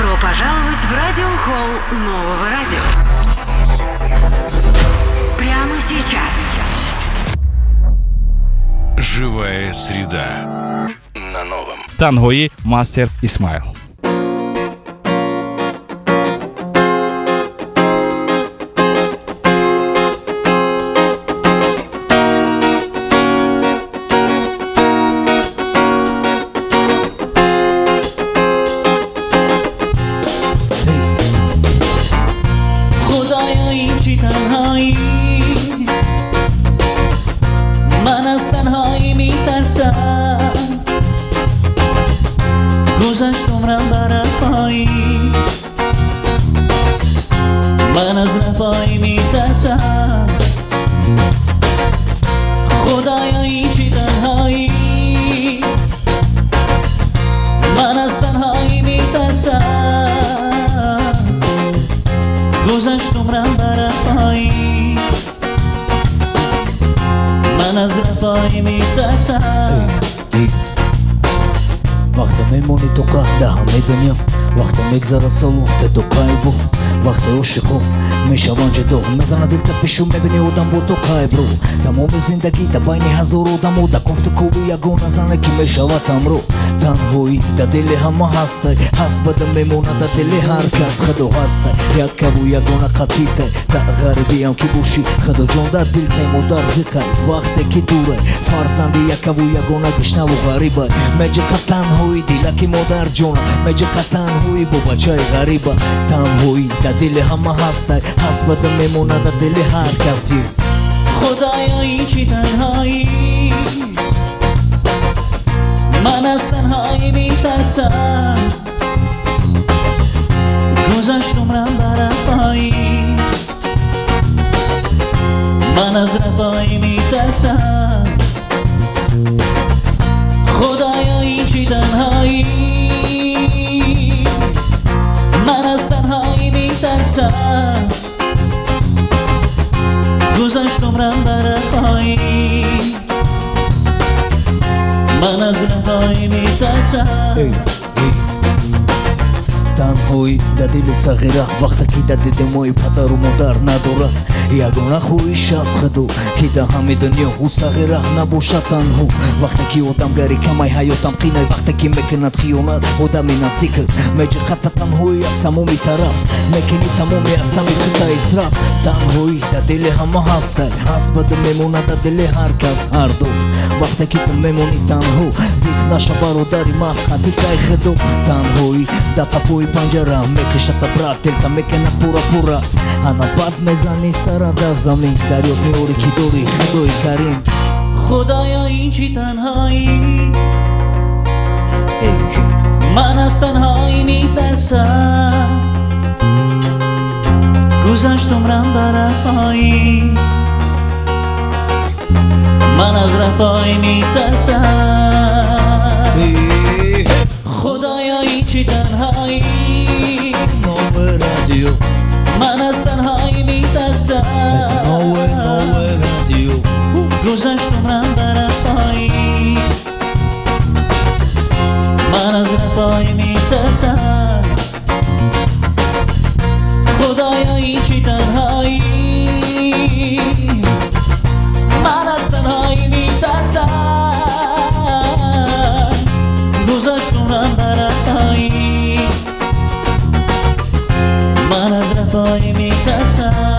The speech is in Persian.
Добро пожаловать в радиохолл нового радио. Прямо сейчас. Живая среда на новом. Тангои, Мастер Исмаил. من از رفایی میترسم خدایا این چی تنهایی من از تنهایی میترسم گذشت عمرم بر رفایی من از رفایی میترسم وقتی میمونی تو قهده همه دنیا وقتی میگذره سالوته تو کایبو وقتی عاشقو میشوان جدو میزنه دلت پیشو میبینی آدم با تو کایبرو تمام زندگی تا بین هزار آدمو دا گفتگوی یگانه زنه که میشود امرو تنهایی دا دل همه هسته هست بده میمونه دا دل هر کس خدو هسته یک کبو یگانه قطیته دا غریبی هم که بوشی خدو جان دا دل تیمو در ذکر وقتی که دوره فرزندی یک کبو یگانه گشنه و غریبه میجه که تنهایی دیله که مادر جونه میجه که تنهایی با بچه غریبه تنهایی دا دل همه هسته هست بده میمونه دا دل هر کسی خدایا این چی تنهایی من از تنهایی میترسم گذشت عمرم بر رفایی من از رفایی میترسم خدایا این چی تنهایی من از تنهایی میترسم گذشت عمرم بر رفایی من از رفایی میترسم تنهایی در دل صغیره وقتی که در دمای پدر و مادر نداره یگانه خویش از خدو که در همه دنیا او صغیره نباشه تنها وقتی که آدم گری کمای حیاتم قینه وقتی که میکند خیانت آدمی نزدیک میجه خط تنهایی از تمامی طرف میکنی تمامی از همی خطا اسراف تنهایی در دل همه هسته هست بده میمونه در دل هر کس هر دو وقتی که تو میمونی تنها زیک نشه برادری محقتی که خدو تنهایی در قپوی پنجره میکشه تا برات دلتا میکنه پورا پورا انا بد میزنی سر در زمین دریاب میوری که دوری خدای کریم خدایا این چی تنهایی من از تنهایی میترسم گذشت عمرم بر رفایی من از رفایی میترسم خدایا این چی تنهایی نوه رادیو من از تنهایی میترسم نوه رادیو گذشت عمرم بر رفایی من از رفایی میترسم خدایا این چی تنهایی من از تنهایی میترسم گذشت عمرم بر رفایی من از رفایی میترسم